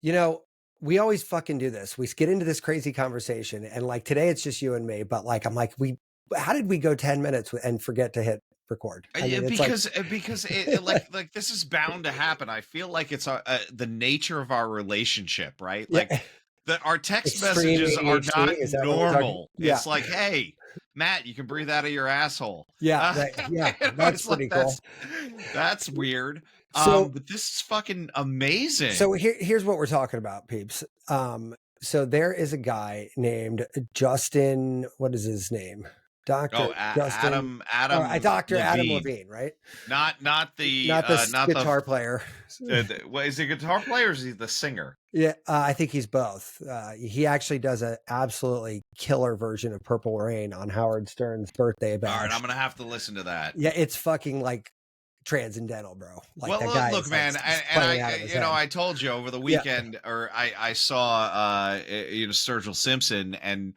You know, we always fucking do this. We get into this crazy conversation, and like today it's just you and me, but like I'm like, how did we go 10 minutes and forget to hit record? I mean, it's because like this is bound to happen. I feel like it's the nature of our relationship, right? yeah, Like our text extreme messages are ADHD. not Is that what we're talking? normal. Yeah, It's like, hey, Matt, you can breathe out of your asshole. yeah, Uh, yeah. That's it's like pretty cool. that's weird. So, But this is fucking amazing. so here's what we're talking about, peeps. So there is a guy named Justin. What is his name? Dr. Oh, Justin. Adam Dr. Adam Levine, Levine, right? not the Not the not the guitar player. what, is he a guitar player or is he the singer? Yeah, I think he's both. He actually does an absolutely killer version of Purple Rain on Howard Stern's birthday All bash. right, I'm gonna have to listen to that. Yeah, it's fucking like transcendental, bro. Like Well, that guy look, is man, like and playing out of his head. I told you over the weekend, or I saw, Sturgill Simpson and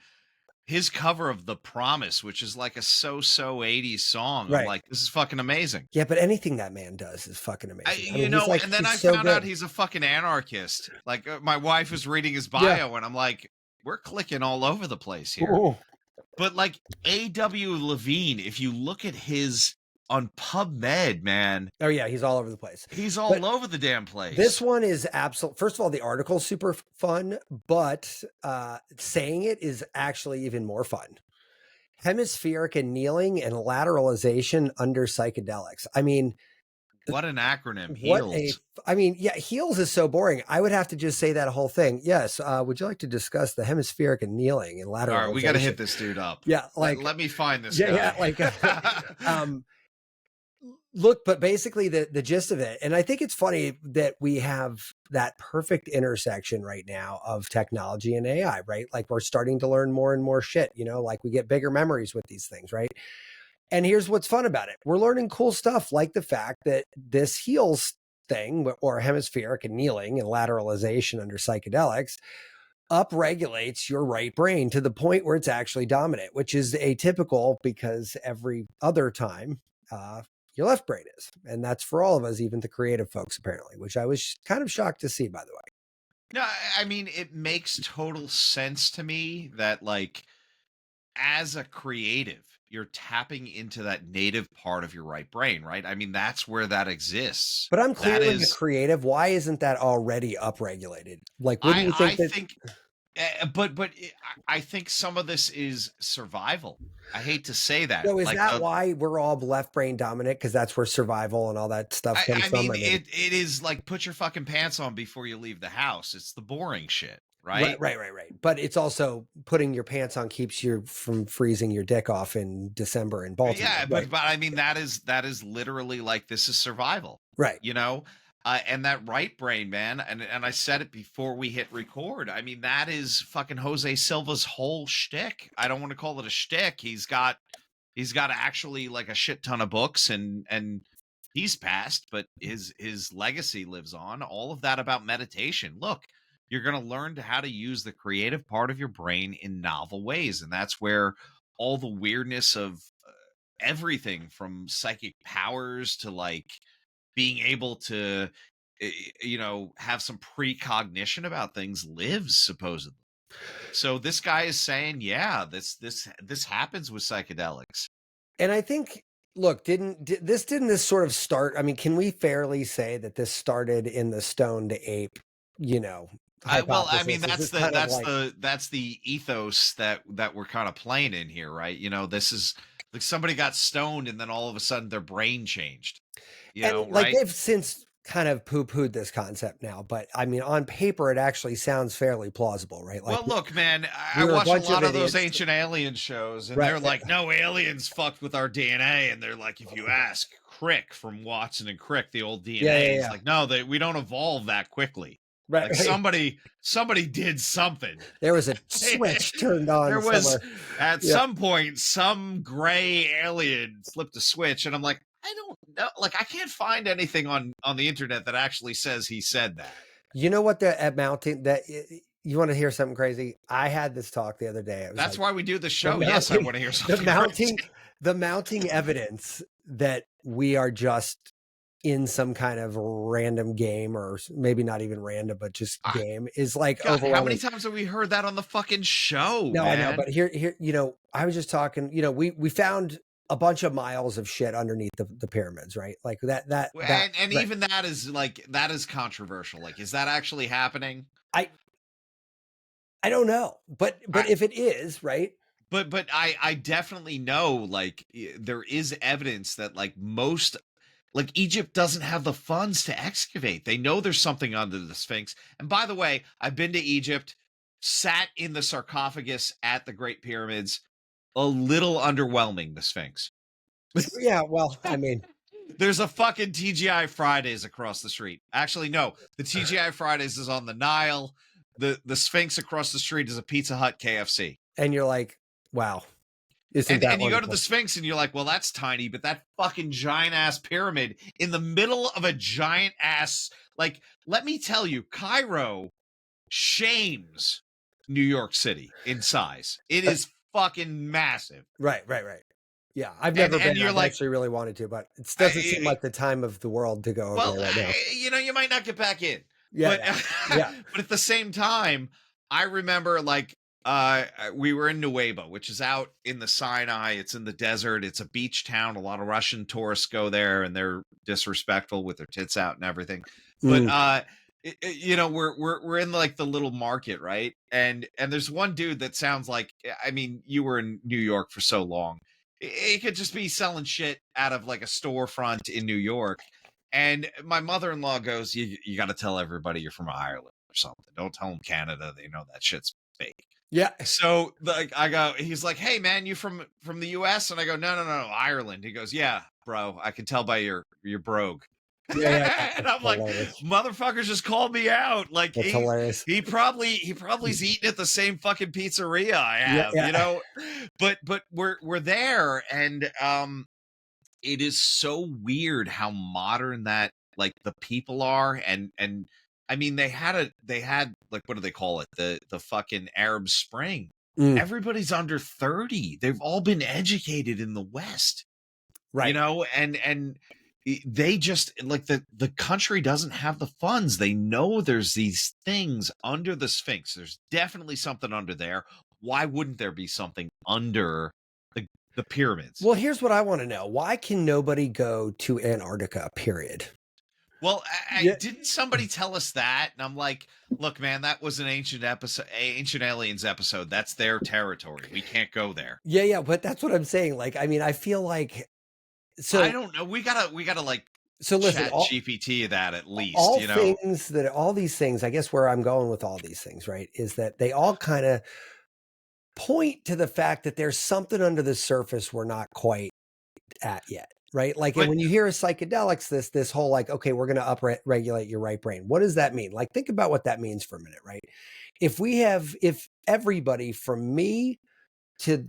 his cover of "The Promise," which is like a so 80s song. I'm Right. like, this is fucking amazing. Yeah, but anything that man does is fucking amazing. And then I found out he's a fucking anarchist. Like, my wife was reading his bio, and I'm like, we're clicking all over the place here. Ooh. But like A.W. Levine, if you look at his on PubMed, man. Oh yeah, he's all over the place. He's all over the damn place. This one is absolute. First of all, the article's super fun, but saying it is actually even more fun. Hemispheric annealing and lateralization under psychedelics. I mean, what an acronym. Heals. Heals is so boring. I would have to just say that whole thing. Yes. Would you like to discuss the hemispheric annealing and lateralization? All right, we got to hit this dude up. Yeah, like let me find this guy. Yeah, like look, but basically the gist of it, and I think it's funny that we have that perfect intersection right now of technology and AI, right? Like we're starting to learn more and more shit, like we get bigger memories with these things, right? And here's what's fun about it. We're learning cool stuff like the fact that this heals thing, or hemispheric annealing and lateralization under psychedelics, upregulates your right brain to the point where it's actually dominant, which is atypical because every other time, your left brain is. And that's for all of us, even the creative folks, apparently, which I was kind of shocked to see, by the way. No, I mean, it makes total sense to me that, like, as a creative, you're tapping into that native part of your right brain, right? I mean, that's where that exists. But I'm clearly a creative. Why isn't that already upregulated? Like, wouldn't you think But I think some of this is survival. I hate to say that. So is that why we're all left brain dominant? Because that's where survival and all that stuff comes from. I mean, it is like put your fucking pants on before you leave the house. It's the boring shit, right? Right. But it's also putting your pants on keeps you from freezing your dick off in December in Baltimore. Yeah, but I mean that is literally like, this is survival, right? And that right brain, man, and I said it before we hit record. I mean, that is fucking Jose Silva's whole shtick. I don't want to call it a shtick. He's got actually like a shit ton of books, and he's passed, but his legacy lives on. All of that about meditation. Look, you're going to learn how to use the creative part of your brain in novel ways, and that's where all the weirdness of everything from psychic powers to like being able to, have some precognition about things lives, supposedly. So this guy is saying, yeah, this happens with psychedelics. And I think, look, didn't this sort of start? I mean, can we fairly say that this started in the stoned ape, well, I mean, that's the ethos that we're kind of playing in here, right? This is like somebody got stoned and then all of a sudden their brain changed. Like they've since kind of poo-pooed this concept now, but I mean, on paper, it actually sounds fairly plausible, right? Like, well, look, man, I watch a lot of those ancient alien shows, and they're like, no, aliens fucked with our DNA, and they're like, if you ask Crick from Watson and Crick, the old DNA, it's like, no, we don't evolve that quickly. Right, like somebody did something. There was a switch turned on. There was at some point some gray alien flipped a switch, and I'm like, I don't know. Like, I can't find anything on the internet that actually says he said that. You know what the amounting that you want to hear something crazy? I had this talk the other day. That's why we do the show. Yes, I want to hear something. The mounting evidence that we are just in some kind of random game, or maybe not even random, but just I, game, is like God, how many overwhelming. times have we heard that on the fucking show, No, I know, man? but here, I was just talking, we found a bunch of miles of shit underneath the pyramids, right? Like that, And right. even that is controversial. Like, is that actually happening? I, I don't know, but I, if it is, right. but I definitely know, like, there is evidence that, like, most, like, Egypt doesn't have the funds to excavate. They know there's something under the Sphinx. And by the way, I've been to Egypt, sat in the sarcophagus at the Great Pyramids. A little underwhelming, the Sphinx. Yeah, well, I mean, There's a fucking TGI Fridays across the street. Actually, no, the TGI Fridays is on the Nile. The Sphinx across the street is a Pizza Hut, KFC. and you're like, wow, isn't that And you go to the wonderful? Sphinx and you're like, well, that's tiny, but that fucking giant ass pyramid in the middle of a giant ass, like, let me tell you, Cairo shames New York City in size. It is fucking massive. Right. Yeah, I've And never been. you're I've like, actually really wanted to, but it doesn't seem like the time of the world to go over well, there right now. you might not get back in, Yeah, but yeah. but at the same time, I remember, like, we were in Nueva, which is out in the Sinai. It's in the desert. It's a beach town. A lot of Russian tourists go there, and they're disrespectful with their tits out and everything. But Mm. we're in, like, the little market, right? And there's one dude that sounds like, I mean, you were in New York for so long. He could just be selling shit out of, like, a storefront in New York. And my mother-in-law goes, you got to tell everybody you're from Ireland or something. Don't tell them Canada. They know that shit's fake. Yeah, So, like, he's like, hey man, you from the US? And I go, no, Ireland. He goes, yeah, bro, I can tell by your brogue. yeah. And I'm like, Hilarious. motherfuckers just called me out. Like, That's hilarious. he probably's eating at the same fucking pizzeria I Yeah, have, yeah. But we're there, and it is so weird how modern that, like, the people are. And I mean, they had like, what do they call it, the fucking Arab Spring. Mm, Everybody's under 30. They've all been educated in the West, right. and they just, like, the country doesn't have the funds. They know there's these things under the Sphinx. There's definitely something under there. Why wouldn't there be something under the pyramids? Well, here's what I want to know: why can nobody go to Antarctica? Period. Well, Yeah, didn't somebody tell us that? And I'm like, look, man, that was an ancient aliens episode. That's their territory. We can't go there. yeah. But that's what I'm saying. Like, I mean, I feel like I so. don't know. We gotta like So listen, chat GPT that at least, all things that all these things. I guess where I'm going with all these things, right, is that they all kind of point to the fact that there's something under the surface we're not quite at yet, right? Like, and But when you hear of psychedelics, this whole like, okay, we're going to regulate your right brain. What does that mean? Like, think about what that means for a minute, right? If everybody from me to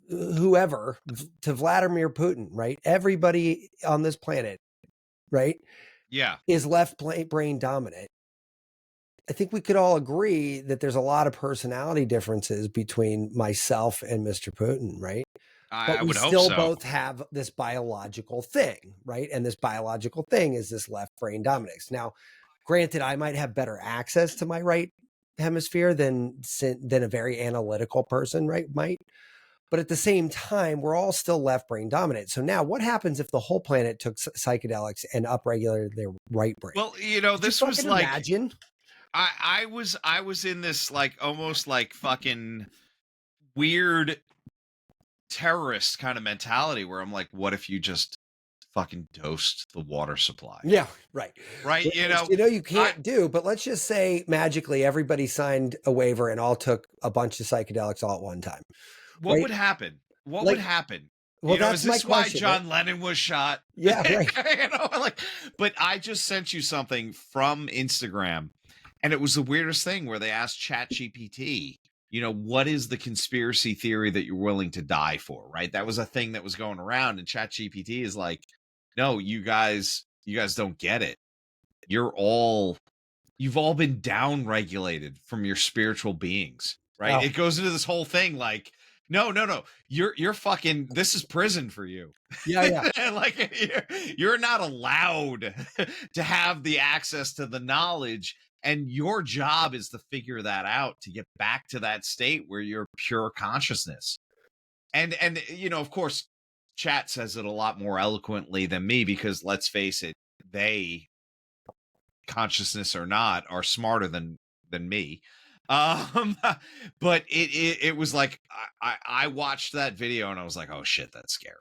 whoever, to Vladimir Putin, right? Everybody on this planet, right, yeah, is left brain dominant. I think we could all agree that there's a lot of personality differences between myself and Mr. Putin, right? But I we would hope still so. both have this biological thing, right? And this biological thing is this left brain dominance. Now, granted, I might have better access to my right hemisphere than a very analytical person, right? Might. But at the same time, we're all still left brain dominant. So now what happens if the whole planet took psychedelics and upregulated their right brain? Well, Could you this was fucking like, imagine? I was in this, like, almost like fucking weird terrorist kind of mentality where I'm like, what if you just fucking dosed the water supply? Yeah, right. Right? Which, you I can't do, but let's just say magically everybody signed a waiver and all took a bunch of psychedelics all at one time, what right? would happen? What would Like, happen? well, Is that's my this why question, right? John Lennon was shot? Yeah, right. Like, but I just sent you something from Instagram, and it was the weirdest thing where they asked ChatGPT, what is the conspiracy theory that you're willing to die for? Right? That was a thing that was going around, and ChatGPT is like, no, you guys don't get it. You've all been down regulated from your spiritual beings, right? Oh, It goes into this whole thing like, No. You're fucking. This is prison for you. Yeah, yeah. Like you're not allowed to have the access to the knowledge, and your job is to figure that out to get back to that state where you're pure consciousness. And of course, chat says it a lot more eloquently than me because let's face it, they, consciousness or not, are smarter than me. Um, but it was like I watched that video and I was like, oh shit, that's scary.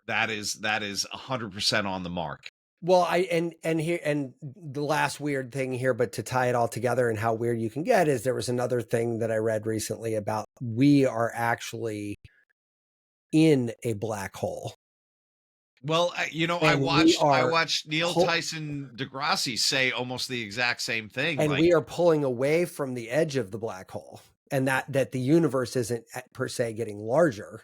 That is 100% on the mark. Well, and here, and the last weird thing here, but to tie it all together and how weird you can get is there was another thing that I read recently about we are actually in a black hole. Well, I And we are watched Neil Tyson deGrasse say almost the exact same thing. and Like, we are pulling away from the edge of the black hole, and that the universe isn't per se getting larger.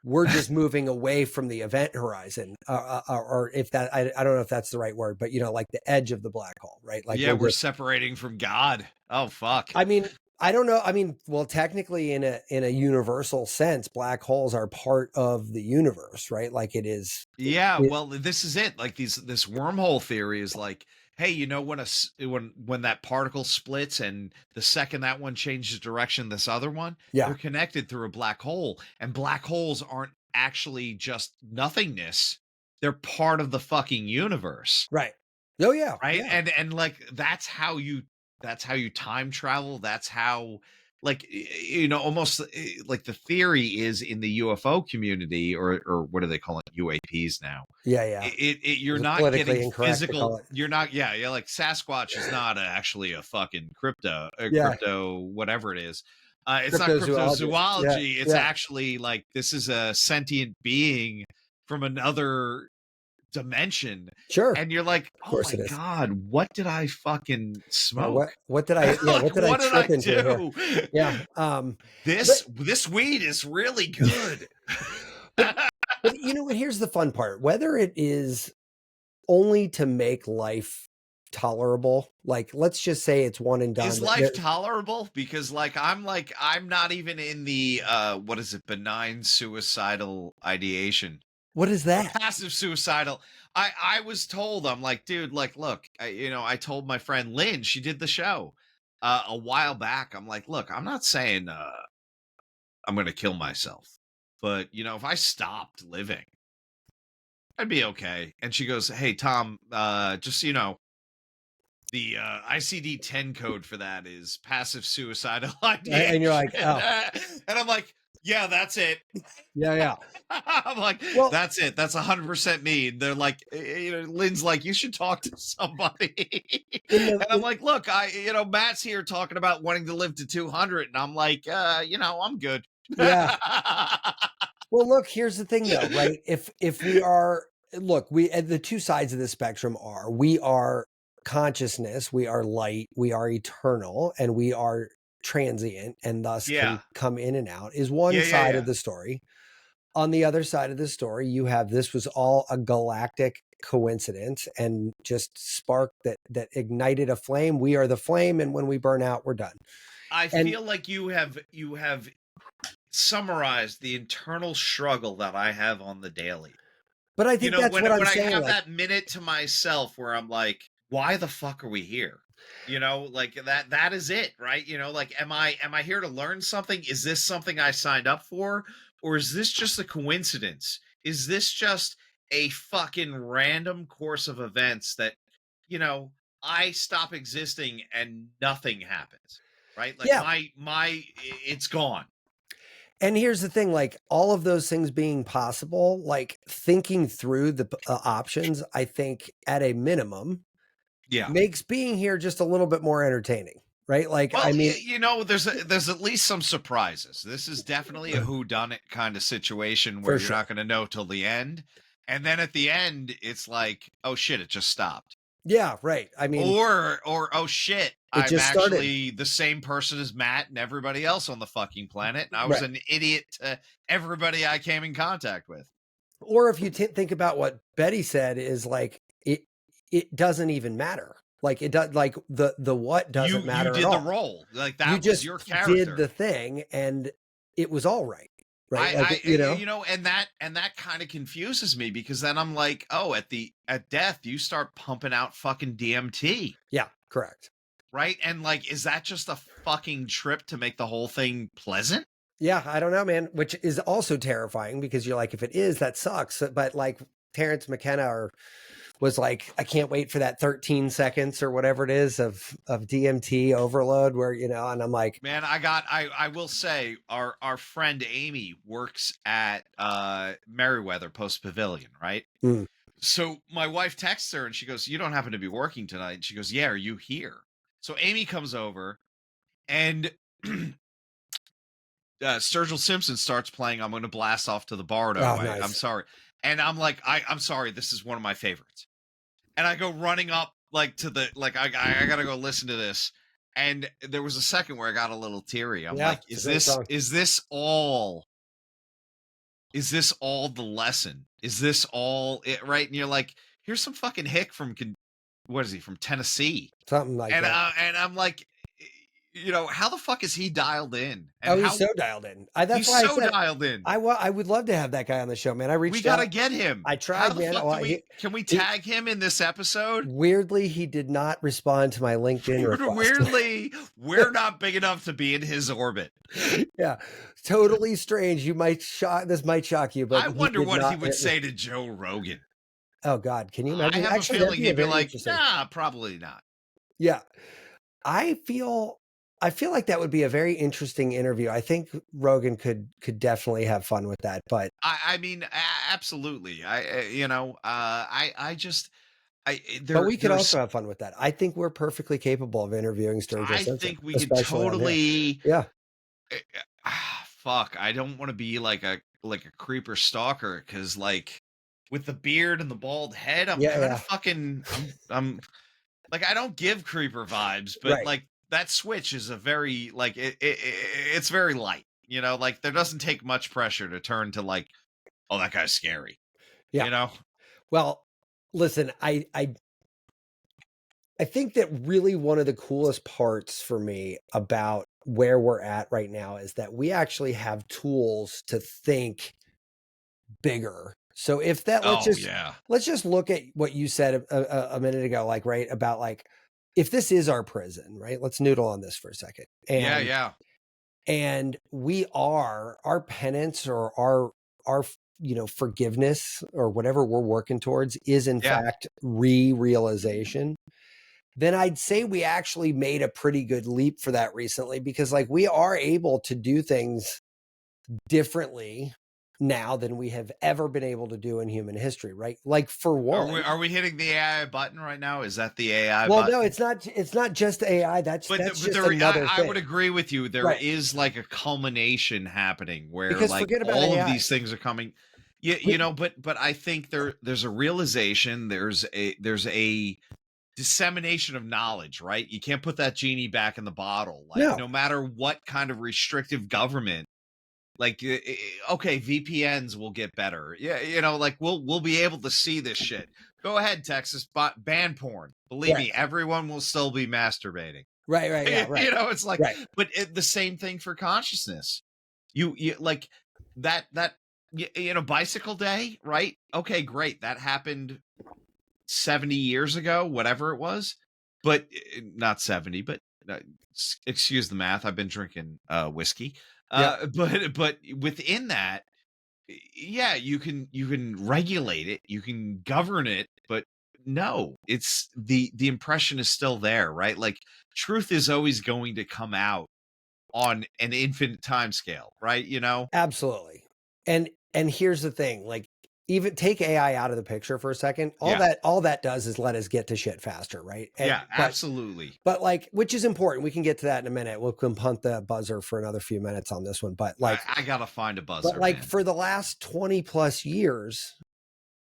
We're just moving away from the event horizon, or if that, I don't know if that's the right word, but like the edge of the black hole, right? Like yeah, we're separating from God. Oh fuck. I mean, I don't know. I mean, well, technically, in a universal sense, black holes are part of the universe, right? Like it is. Yeah, well, this is it. Like this wormhole theory is like, hey, when that particle splits and the second that one changes direction, this other one, they're connected through a black hole, and black holes aren't actually just nothingness; they're part of the fucking universe, right? Oh yeah, right. Yeah. And like that's how you time travel. That's how, like, almost like the theory is in the UFO community, or what do they call it, UAPs now. Yeah. You're It's not politically getting incorrect to physical. call it. You're not. Yeah. Like Sasquatch is not actually a fucking crypto whatever it is. It's not cryptozoology. It's actually like this is a sentient being from another dimension. Sure. And you're like, oh my god, what did I fucking smoke? What did I what did I trip into here? Yeah. This weed is really good. but and here's the fun part. Whether it is only to make life tolerable, like let's just say it's one and done. Is life tolerable? Because I'm not even in the what is it, benign suicidal ideation. What is that? Passive suicidal. I was told, I'm like, dude, like, look, I told my friend Lynn, she did the show a while back. I'm like, look, I'm not saying I'm going to kill myself, but if I stopped living, I'd be okay. And she goes, hey, Tom, just so you know, the ICD-10 code for that is passive suicidal ideation. And you're like, oh. And I'm like, yeah, that's it. Yeah. I'm like, well, that's it. That's 100% me. They're like, Lynn's like, you should talk to somebody. And I'm like, look, Matt's here talking about wanting to live to 200. And I'm like, I'm good. Yeah. Well, look, here's the thing though, right? If we are, look, the two sides of the spectrum we are consciousness, we are light, we are eternal, and we are transient and thus can come in and out is one side of the story. On the other side of the story, you have this was all a galactic coincidence and just spark that ignited a flame. We are the flame, and when we burn out, we're done. I feel like you have summarized the internal struggle that I have on the daily. But I think that's what I'm saying. I have that minute to myself where I'm like, why the fuck are we here? Like that is it, right? Like, am I here to learn something? Is this something I signed up for? Or is this just a coincidence? Is this just a fucking random course of events that, I stop existing and nothing happens, right? Like it's gone. And here's the thing, like all of those things being possible, like thinking through the options, I think at a minimum, makes being here just a little bit more entertaining, right? Like, well, I mean, there's at least some surprises. This is definitely a whodunit kind of situation where you're not going to know till the end. And then at the end, it's like, oh shit, it just stopped. Yeah, right. I mean, or oh shit, I'm actually the same person as Matt and everybody else on the fucking planet, and I was an idiot to everybody I came in contact with. Or if you think about what Betty said, is like it doesn't even matter. Like it does. Like the what doesn't matter. You did at all. the role. Like that you was your character. Did the thing, and it was all right. Right. Like, you know, and that kind of confuses me, because then I'm like, oh, at death, you start pumping out fucking DMT. Yeah, correct. Right. And like, is that just a fucking trip to make the whole thing pleasant? Yeah, I don't know, man, which is also terrifying because you're like, if it is, that sucks. But like Terrence McKenna was like, I can't wait for that 13 seconds or whatever it is of DMT overload where, and I'm like, man, I will say our friend Amy works at Merriweather Post Pavilion, right? mm. So my wife texts her and she goes, "You don't happen to be working tonight?" And she goes, "Yeah, are you here?" So Amy comes over and Sturgill Simpson starts playing "I'm Gonna Blast Off to the Bardo." Oh, nice. I'm sorry. And I'm like, I'm sorry, this is one of my favorites. And I go running up like to the like I gotta go listen to this. And there was a second where I got a little teary. I'm like, is this all the lesson? Is this all it, right? And you're like, here's some fucking hick from what is he, from Tennessee? Something like that. And I'm like, how the fuck is he dialed in? And And he's so dialed in. That's he's why so dialed in. I would love to have that guy on the show, man. We gotta get him. I tried, How the man. fuck can we tag him in this episode? Weirdly, he did not respond to my LinkedIn request. Weirdly, we're not big enough to be in his orbit. Yeah, totally strange. This might shock you, but I wonder what he would say to Joe Rogan. Oh God, can you imagine? I have a feeling he'd be like, "Nah, probably not." Yeah, I feel like that would be a very interesting interview. I think Rogan could definitely have fun with that. But I mean, absolutely. But we could also have fun with that. I think we're perfectly capable of interviewing Sturgill Simpson. I think we could totally. Yeah. Fuck, I don't want to be like a creeper stalker, because like with the beard and the bald head, I'm kind of fucking. I'm like, I don't give creeper vibes, but like that switch is a very like it's very light. Like there doesn't take much pressure to turn to like, oh, that guy's scary. Yeah. Well, listen, I think that really one of the coolest parts for me about where we're at right now is that we actually have tools to think bigger. So if that, let's just look at what you said a minute ago, like, right, about like, if this is our prison, right, let's noodle on this for a second. And, and our penance or our forgiveness or whatever we're working towards is in fact realization. Then I'd say we actually made a pretty good leap for that recently, because like we are able to do things differently now than we have ever been able to do in human history, right? Like for one, are we hitting the AI button right now? Is that the AI well, button? no, it's not just AI. That's just another thing. I would agree with you. There is like a culmination happening where because like all of these things are coming. But I think there's a realization, there's a dissemination of knowledge, right? You can't put that genie back in the bottle. Like no matter what kind of restrictive government, like, okay, VPNs will get better. Yeah, like we'll be able to see this shit. Go ahead, Texas, ban porn. Believe me, everyone will still be masturbating. Right. Yeah, right. It's like, but the same thing for consciousness. You like that bicycle day, right? Okay, great. That happened 70 years ago, whatever it was, but not 70, but excuse the math. I've been drinking whiskey. But within that, you can regulate it, you can govern it, but no, it's the impression is still there, right? Like truth is always going to come out on an infinite time scale, right? Absolutely. And here's the thing, like, even take AI out of the picture for a second. All that does is let us get to shit faster, right? Absolutely. But like, which is important. We can get to that in a minute. We'll punt the buzzer for another few minutes on this one. But like, I gotta find a buzzer. But like for the last 20 plus years,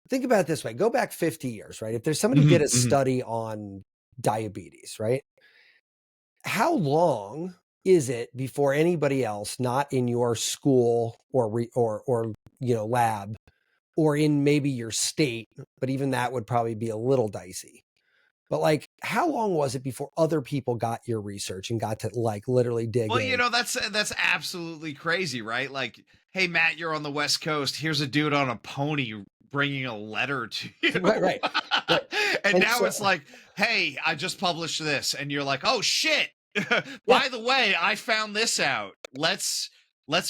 think about it this way: go back 50 years, right? If there's somebody did a study on diabetes, right? How long is it before anybody else, not in your school or lab, or in maybe your state, but even that would probably be a little dicey. But like how long was it before other people got your research and got to like literally dig Well, in? that's absolutely crazy, right? Like, hey, Matt, you're on the West Coast. Here's a dude on a pony bringing a letter to you. Right, right, right. And And now so, it's like, hey, I just published this. And you're like, oh shit. yeah, By the way, I found this out. Let's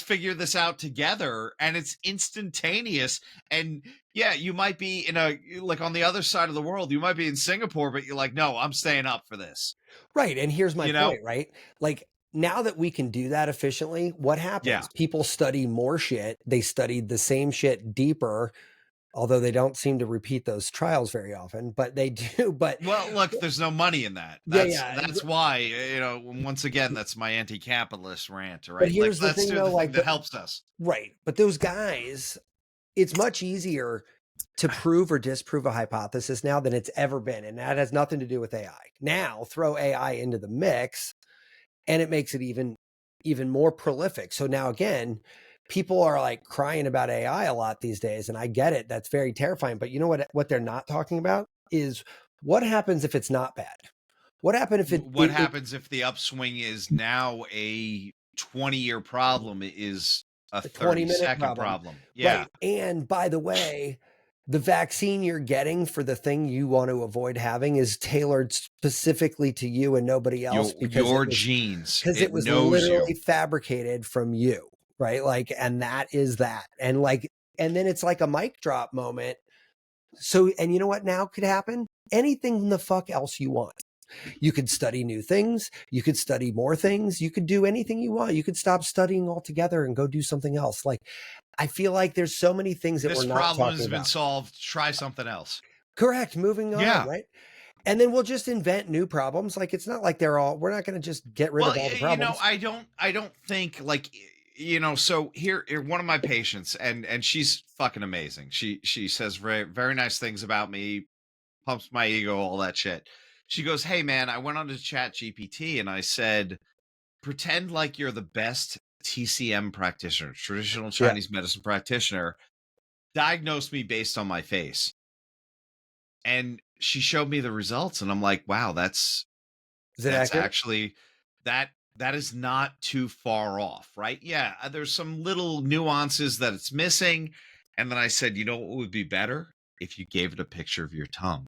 figure this out together. And it's instantaneous. And yeah, you might be in like on the other side of the world. You might be in Singapore, but you're like, no, I'm staying up for this. right. And here's my You know? point, right? Like now that we can do that efficiently, what Yeah. happens? People study more shit. They studied the same shit deeper, although they don't seem to repeat those trials very often, but they do. But Well, look, there's no money in that. yeah, That's yeah. that's why, once again, that's my anti-capitalist rant, But right? Like, here's the let's thing do though, the thing like that helps us. right. But those guys, it's much easier to prove or disprove a hypothesis now than it's ever been. And that has nothing to do with AI. Now throw AI into the mix and it makes it even more prolific. So now again, people are like crying about AI a lot these days. And I get it. That's very terrifying. But you know what they're not talking about is what happens if it's not bad? What happened if What happens if the upswing is now a 20-year problem is a a 20-minute 30-second problem? problem? Yeah. Right. And by the way, the vaccine you're getting for the thing you want to avoid having is tailored specifically to you and nobody else Your genes. because it It was knows you. literally fabricated from you, right? Like, and that is that. And like, and then it's like a mic drop moment. So, and you know what now could happen? Anything the fuck else you want. You could study new things. You could study more things. You could do anything you want. You could stop studying altogether and go do something else. Like, I feel like there's so many things that This we're not problem talking has been about. solved. Try something else. Correct. Moving on, Yeah. right? And then we'll just invent new problems. Like it's not like we're not going to just get rid Well, of all the problems. I don't think like so here one of my patients and she's fucking amazing. She says very very nice things about me, pumps my ego, all that shit. She goes, "Hey man, I went on to Chat GPT and I said, pretend like you're the best TCM practitioner, traditional Yeah. Chinese medicine practitioner. Diagnose me based on my face." And she showed me the results and I'm like, "Wow, Is it that's accurate? actually that is not too far off, right? Yeah, there's some little nuances that it's missing." And then I said, you know what would be better? If you gave it a picture of your tongue.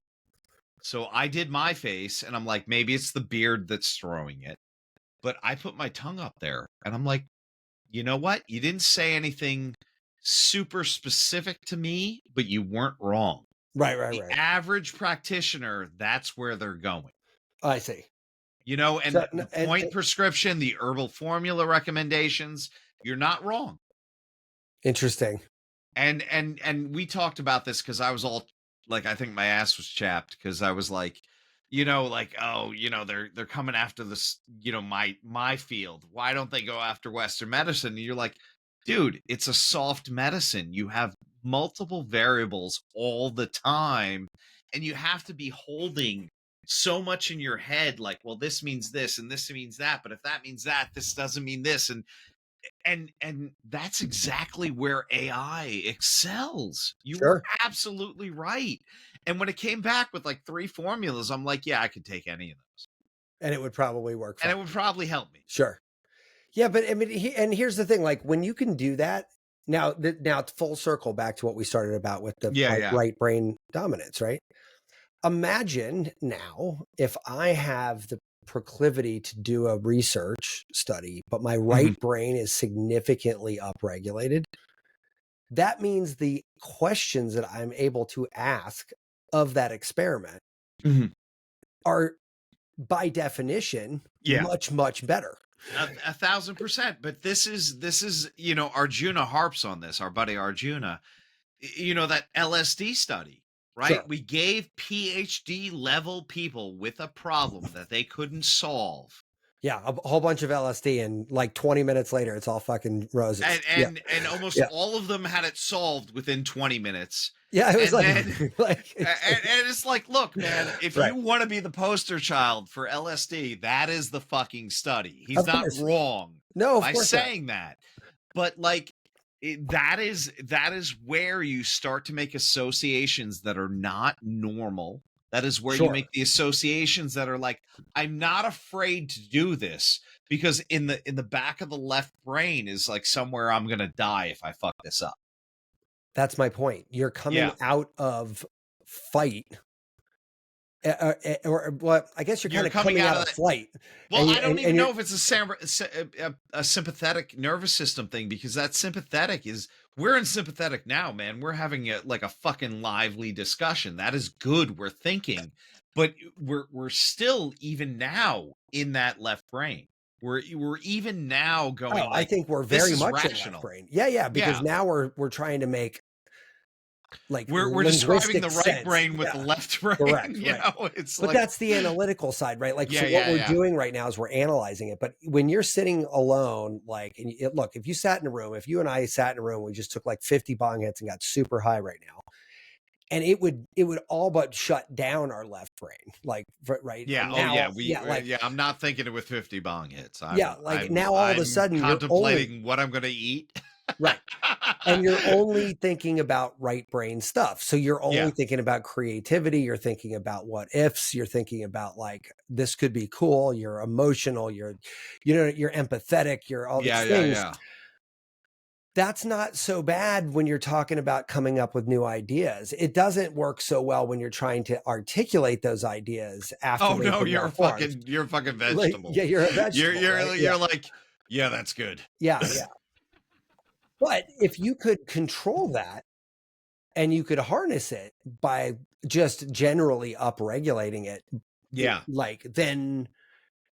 So I did my face and I'm like, maybe it's the beard that's throwing it. But I put my tongue up there and I'm like, you know what? You didn't say anything super specific to me, but you weren't wrong. Right, right, The right. average practitioner, that's where they're going. I see. And So, the point prescription, the herbal formula recommendations, you're not wrong. interesting. And we talked about this because I was all like, I think my ass was chapped because I was like, like, oh, they're coming after this, my field. Why don't they go after Western medicine? And you're like, dude, it's a soft medicine. You have multiple variables all the time, and you have to be holding so much in your head, like, well, this means this and this means that, but if that means that, this doesn't mean this. And that's exactly where AI excels. You were Sure. absolutely right. And when it came back with like 3 formulas, I'm like, yeah, I could take any of those. And it would probably work And fine. it would probably help me. Sure. Yeah, but I mean, and here's the thing: like when you can do that, now it's full circle back to what we started about with the Yeah, like yeah. right brain dominance, right? Imagine now if I have the proclivity to do a research study, but my right brain is significantly upregulated. That means the questions that I'm able to ask of that experiment Mhm. are by definition Yeah. much, much better. 1,000%. But this is, Arjuna harps on this, our buddy Arjuna, that LSD study, right? Sure. We gave PhD level people with a problem that they couldn't solve. Yeah, a whole bunch of LSD, and like 20 minutes later, it's all fucking roses. And almost all of them had it solved within 20 minutes. Yeah, it was And like, then, like and it's like, look, man, if right. you want to be the poster child for LSD, that is the fucking study. He's Of not course. wrong No, of by course not. saying that. But like, that is where you start to make associations that are not normal. That is where you Sure. make the associations that are like, I'm not afraid to do this because in the back of the left brain is like somewhere I'm gonna die if I fuck this up. That's my point. You're coming Yeah. out of fight, or well, I guess you're kind You're of coming coming out out of of that. flight, Well, I don't and even you're know if it's a sympathetic nervous system thing, because that sympathetic is, we're in sympathetic now, man. We're having like a fucking lively discussion. That is good. We're thinking, but we're still even now in that left brain. We're even now oh, going I like, think we're this very is much in left rational. brain. Yeah, because Yeah. now we're trying to make like We're describing linguistic the right sense. brain with the Yeah, left brain, correct, right. it's But like, that's the analytical side, right? Like, yeah, so what yeah, we're yeah. doing right now is we're analyzing it. But when you're sitting alone, like, and look, if you sat in a room, if you and I sat in a room, we just took like 50 bong hits and got super high right now, and it would all but shut down our left brain, like, right. Yeah. And Oh, yeah. now, yeah, like, Yeah. I'm not thinking it with 50 bong hits. yeah, I'm, like I'm, now all of a I'm sudden you're only contemplating what I'm going to eat. right. And you're only thinking about right brain stuff. So you're only Yeah. thinking about creativity. You're thinking about what ifs. You're thinking about like, this could be cool. You're emotional. You're empathetic. You're all Yeah. these Yeah. things. Yeah. That's not so bad when you're talking about coming up with new ideas. It doesn't work so well when you're trying to articulate those ideas after Oh they've no, been well formed. you're a fucking Like, vegetable. yeah, you're a vegetable, right? Yeah. You're like, yeah, that's good. Yeah. But if you could control that, and you could harness it by just generally upregulating it, Yeah. like, then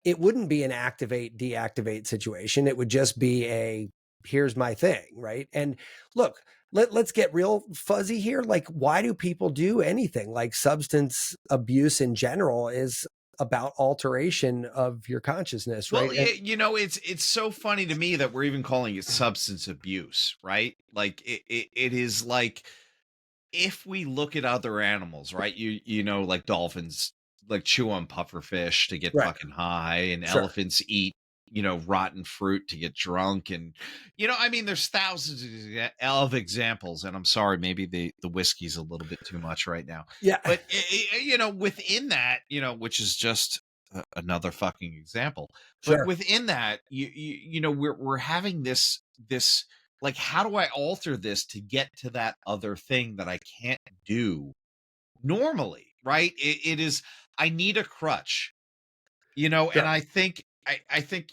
it wouldn't be an activate deactivate situation. It would just be a, here's my thing, right? And look, let's get real fuzzy here. Like, why do people do anything? Like, substance abuse in general is about alteration of your consciousness, right? Well, And it's so funny to me that we're even calling it substance abuse, right? Like it is like, if we look at other animals, right? Like dolphins, like chew on pufferfish to get right, fucking high, and sure, elephants eat, rotten fruit to get drunk, and I mean, there's thousands of examples. And I'm sorry, maybe the whiskey's a little bit too much right now, yeah, but within that, which is just another fucking example, but sure, within that, we're having this like, how do I alter this to get to that other thing that I can't do normally, right? It is, I need a crutch, and sure, I think,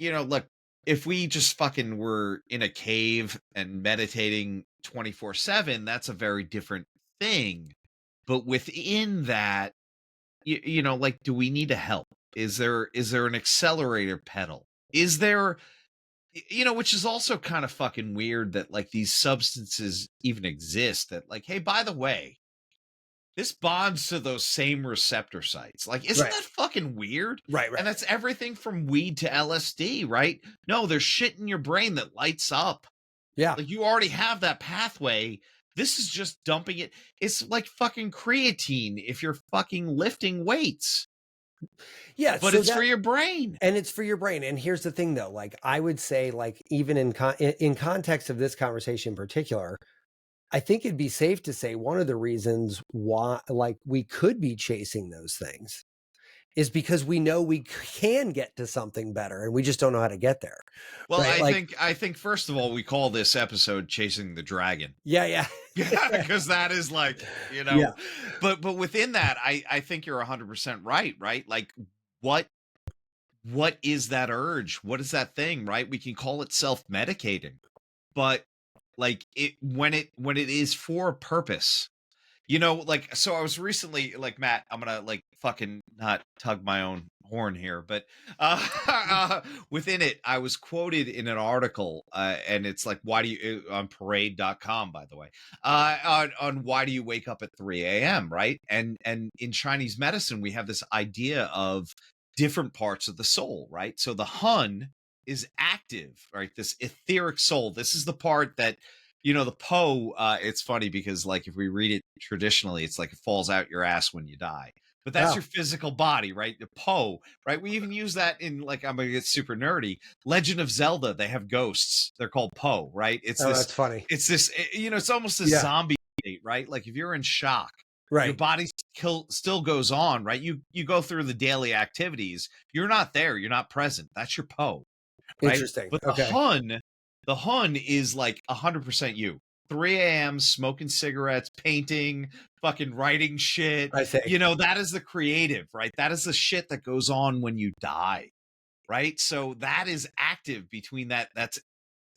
look, if we just fucking were in a cave and meditating 24/7, that's a very different thing. But within that, like, do we need a help? Is there an accelerator pedal? Is there, which is also kind of fucking weird that like these substances even exist, that like, hey, by the way, this bonds to those same receptor sites. Like, isn't right, that fucking weird? right. And that's everything from weed to LSD, right? No, there's shit in your brain that lights up. Yeah. Like, you already have that pathway. This is just dumping it. It's like fucking creatine if you're fucking lifting weights, Yeah. but So it's for that, your brain. and it's for your brain. And here's the thing though, like, I would say, like, even in context of this conversation in particular, I think it'd be safe to say one of the reasons why, like, we could be chasing those things is because we know we can get to something better and we just don't know how to get there. Well, Right. Like, I think first of all, we call this episode Chasing the Dragon. yeah. Yeah, because that is like, Yeah. but within that, I think you're 100% right, right? Like, what what is that urge? What is that thing, right? We can call it self-medicating, but like, when it is for a purpose, like, so I was recently like, Matt, I'm gonna like fucking not tug my own horn here, but within it, I was quoted in an article, and it's like, why do you, on parade.com, by the way, on why do you wake up at 3 a.m., right? And in Chinese medicine, we have this idea of different parts of the soul, right? So the Hun is active, right? This etheric soul. This is the part that, the Po, it's funny because like, if we read it traditionally, it's like it falls out your ass when you die. But that's Oh, your physical body, right? The Po, right? We even use that in, like, I'm gonna get super nerdy. Legend of Zelda, they have ghosts. They're called Po, right? oh, that's funny. It's almost a Yeah. zombie state, right? Like, if you're in shock, Your Right. body still goes on, right? You go through the daily activities. You're not there. You're not present. That's your Poe, right? Interesting. But Okay. The Hun is like 100% you. 3 a.m. smoking cigarettes, painting, fucking writing shit. I see. You know, that is the creative, right? That is the shit that goes on when you die, right? So that is active between that's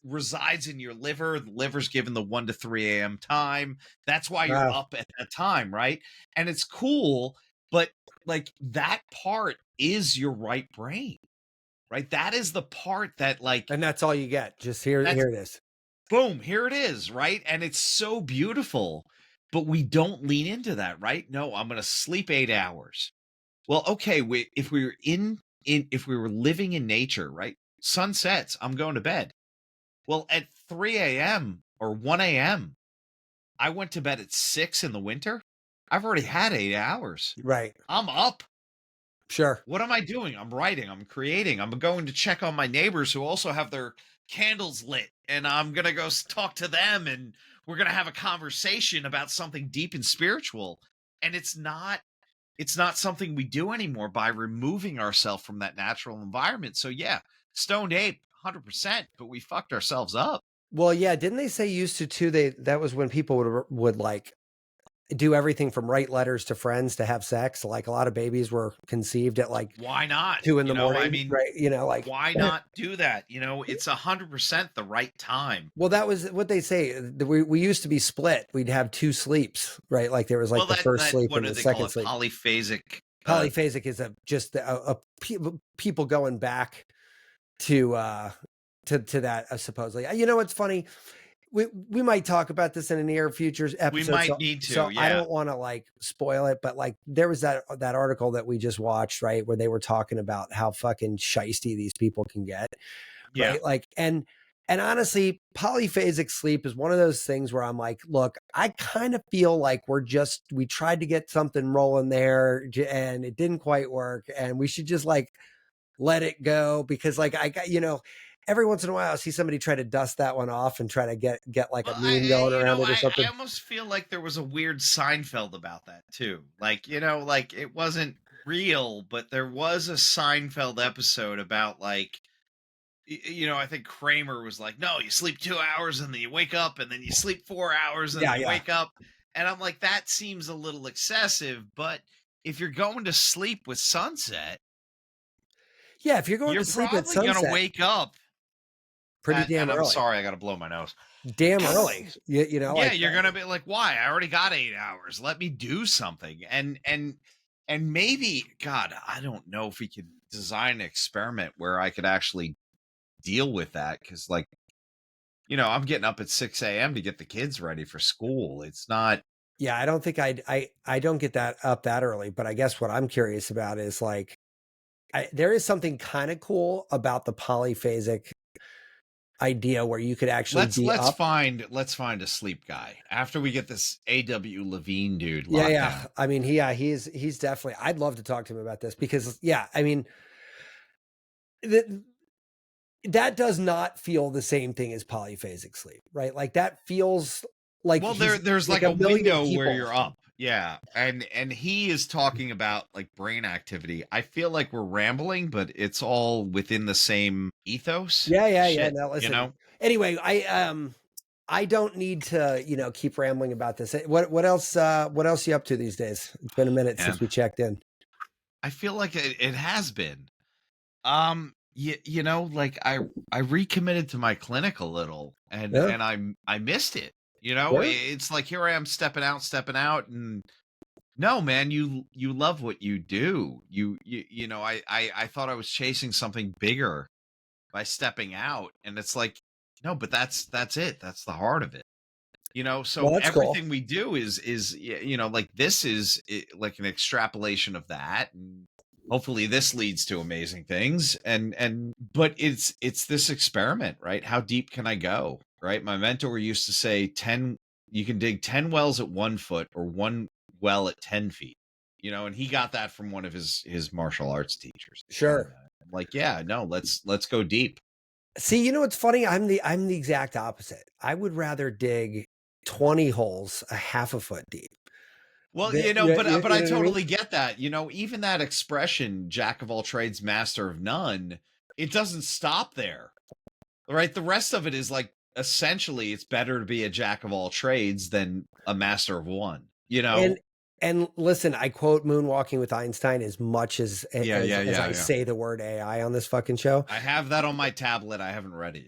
resides in your liver. The liver's given the 1 to 3 a.m. time. That's why you're Wow. up at that time, right? And it's cool, but like that part is your right brain, right? That is the part that like And that's all you get. Just here that's it is. boom, here it is, right? And it's so beautiful, but we don't lean into that, right? No, I'm going to sleep 8 hours. Well, okay, if we were if we were living in nature, right? Sun sets, I'm going to bed. Well, at 3 a.m. or 1 a.m., I went to bed at 6 in the winter. I've already had 8 hours. Right. I'm up. Sure. What am I doing? I'm writing, I'm creating. I'm going to check on my neighbors who also have their candles lit, and I'm going to go talk to them, and we're going to have a conversation about something deep and spiritual. And it's not something we do anymore by removing ourselves from that natural environment. So yeah, stoned ape 100%, but we fucked ourselves up. Well, yeah, didn't they say used to too? That was when people would like do everything from write letters to friends to have sex. Like a lot of babies were conceived at like Why not? 2 in You the know, I morning, mean, right? You know, like why not do that? You know, it's 100% the right time. well, that was what they say. We used to be split. We'd have 2 sleeps, right? Like there was like Well, the first that sleep what and do the they call second it? sleep. Polyphasic. Polyphasic is people going back to that supposedly. You know what's funny? We might talk about this in a near future We episode. might need So to, I yeah. don't want to like spoil it, but like there was that article that we just watched, right, where they were talking about how fucking shisty these people can get, Yeah. right? Like and honestly, polyphasic sleep is one of those things where I'm like, look, I kind of feel like we tried to get something rolling there and it didn't quite work, and we should just like let it go because like I got, every once in a while I see somebody try to dust that one off and try to get like a Well, meme going around it or I something. almost feel like there was a weird Seinfeld about that too. Like, you know, like it wasn't real, but there was a Seinfeld episode about like, you know, I think Kramer was like, no, you sleep 2 hours and then you wake up and then you sleep 4 hours and then Yeah, you yeah. wake up. And I'm like, that seems a little excessive. But if you're going to sleep with sunset, Yeah, if you're going you're to sleep at probably going to sunset, wake up pretty at, damn and I'm early. sorry, I got to blow my nose. Damn early. You know, Yeah, like you're gonna be like, why? I already got 8 hours. Let me do something. And maybe, God, I don't know if we could design an experiment where I could actually deal with that. Cause like, you know, I'm getting up at 6 a.m. to get the kids ready for school. It's not. yeah, I don't think I don't get that up that early, but I guess what I'm curious about is like there is something kind of cool about the polyphasic idea where you could actually be up. Let's find a sleep guy after we get this A.W. Levine dude Yeah, locked yeah. down. I mean, he's definitely. I'd love to talk to him about this because, yeah, I mean, that does not feel the same thing as polyphasic sleep, right? Like that feels like Well, he's there's like like a a million window where people. you're up. Yeah. And he is talking about like brain activity. I feel like we're rambling, but it's all within the same ethos. Yeah, yeah, yeah. Shit, Now you listen. know? Anyway, I don't need to, keep rambling about this. What else you up to these days? It's been a minute since And we checked in. I feel like it has been. You know, like I recommitted to my clinic a little Yeah. and I missed it. You know, Yeah. it's like here I am stepping out and no, man, you love what you do. You know, I thought I was chasing something bigger by stepping out, and it's like, no, but that's it. That's the heart of it. You know, Well, so that's cool. everything we do is you know, like this is like an extrapolation of that, and hopefully this leads to amazing things. And but it's this experiment, right? How deep can I go? Right? My mentor used to say 10. You can dig 10 wells at 1 foot or one well at 10 feet. You know, and he got that from one of his martial arts teachers. And Sure. I'm like, yeah, no, let's go deep. See, you know what's funny? I'm the exact opposite. I would rather dig 20 holes a half a foot deep. Well, Yeah, but you I know what I mean? totally get that. Even that expression, jack of all trades, master of none, it doesn't stop there. Right? The rest of it is like essentially it's better to be a jack of all trades than a master of one, you And know? and listen, I quote Moonwalking with Einstein as much Yeah, yeah, as yeah, I yeah. say the word AI on this fucking show. I have that on my tablet. I haven't read it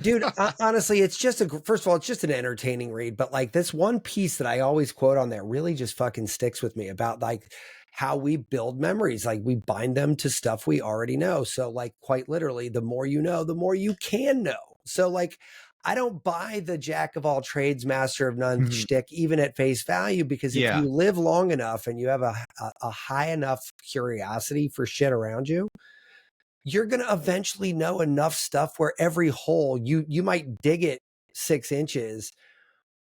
Dude, yet. honestly, it's just first of all, it's just an entertaining read, but like this one piece that I always quote on there really just fucking sticks with me about like how we build memories. Like we bind them to stuff we already know. So like quite literally, the more you know, the more you can know. So like I don't buy the jack of all trades, master of none shtick, even at face value, because if Yeah. you live long enough and you have a high enough curiosity for shit around you, you're going to eventually know enough stuff where every hole you might dig it 6 inches,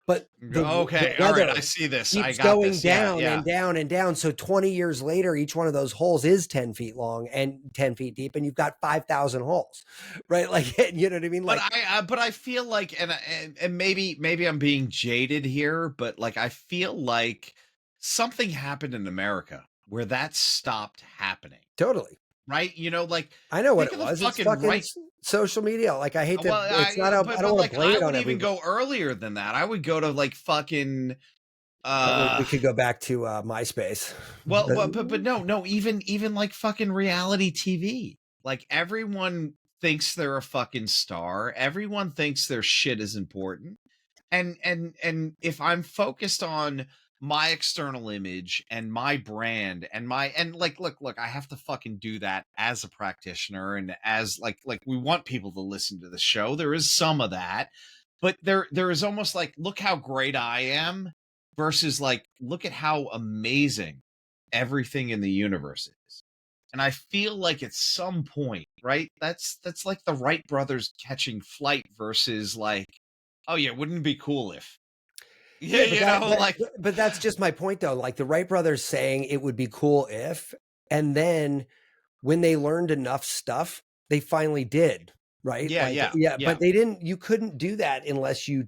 but the Okay. All right. I weather see this. I keeps got going this. Yeah. down Yeah. and down and down. So 20 years later, each one of those holes is 10 feet long and 10 feet deep, and you've got 5,000 holes, right? Like, you know what I mean? But Like, I feel like, and maybe I'm being jaded here, but like I feel like something happened in America where that stopped happening. totally. Right? Like I know what think it of the was. It's fucking fucking right. social media. Like, I hate to, Well, it's not, I don't but want to like blame I it on would even everybody. go earlier than that. I would go to like fucking We could go back to MySpace. well, but no, even like fucking reality TV. Like everyone thinks they're a fucking star. Everyone thinks their shit is important. And if I'm focused on my external image and my brand and like look, I have to fucking do that as a practitioner and as like we want people to listen to the show. There is some of that, but there is almost like look how great I am versus like look at how amazing everything in the universe is. And I feel like at some point, right? That's like the Wright brothers catching flight versus like, oh yeah, wouldn't it be cool if yeah, Yeah, but like but that's just my point though. Like the Wright brothers saying it would be cool if, and then when they learned enough stuff, they finally did, right? yeah, Like, yeah, yeah, yeah. but you couldn't do that unless you're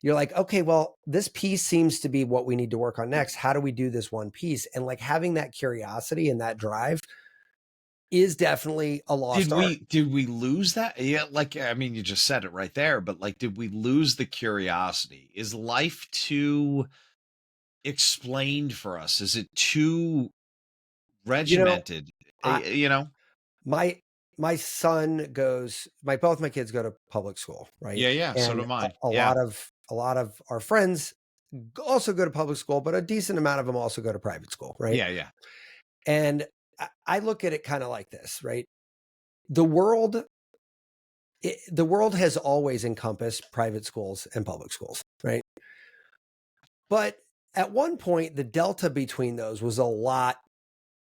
like, okay, well, this piece seems to be what we need to work on next. How do we do this one piece? And like having that curiosity and that drive is definitely a lost art. Did we lose that? Yeah, like I mean, you just said it right there, but like, did we lose the curiosity? Is life too explained for us? Is it too You know, regimented? I You know? my my son goes my both my kids go to public school, right? Yeah, yeah. So And do mine. a Yeah, lot of our friends also go to public school, but a decent amount of them also go to private school, right? yeah, yeah. And I look at it kind of like this, right? The world the world has always encompassed private schools and public schools, right? But at one point the delta between those was a lot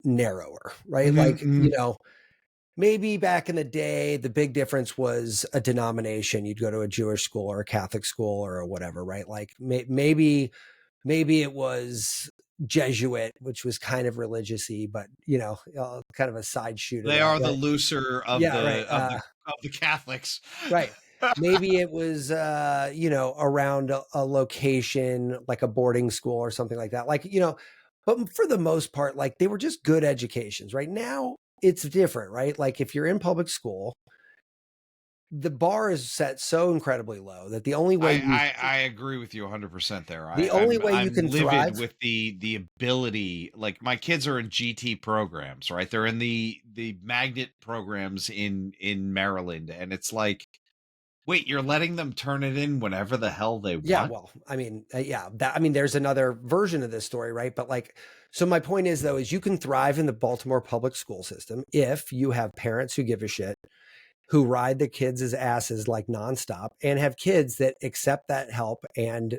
narrower, right? Hmm, Like, hmm. maybe back in the day, the big difference was a denomination. You'd go to a Jewish school or a Catholic school or whatever, right? Like maybe it was Jesuit, which was kind of religious-y, but kind of a side shoot of They that, are the right? looser of Yeah, right. the Catholics. Right. Maybe it was, around a location like a boarding school or something like that. Like, but for the most part, like they were just good educations. Right now, it's different, right? Like if you're in public school, the bar is set so incredibly low that I agree with you 100% there. the only way you I'm can livid thrive. with the ability. Like my kids are in GT programs, right? They're in the magnet programs in Maryland, and it's like, wait, you're letting them turn it in whenever the hell they Yeah, want? well, I mean, there's another version of this story, right? But like, so my point is though, is you can thrive in the Baltimore public school system if you have parents who give a shit, who ride the kids' asses like nonstop, and have kids that accept that help and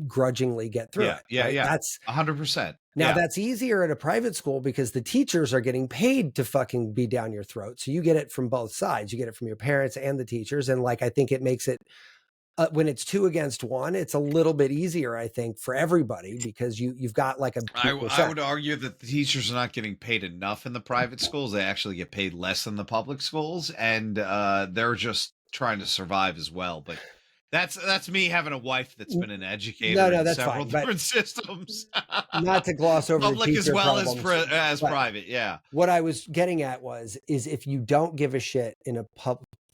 grudgingly get through Yeah, it, yeah, right? yeah, 100%. Yeah, That's easier at a private school because the teachers are getting paid to fucking be down your throat. So you get it from both sides. You get it from your parents and the teachers. And like, I think it makes it, when it's 2 against 1, it's a little bit easier, I think, for everybody because you've got like a equal I shot. would argue that the teachers are not getting paid enough in the private schools. They actually get paid less than the public schools, and they're just trying to survive as well. But That's me having a wife that's been an No, educator no, in that's several fine. But different systems. not to gloss over the Public as teacher well problems. as But private, yeah. what I was getting at is if you don't give a shit in a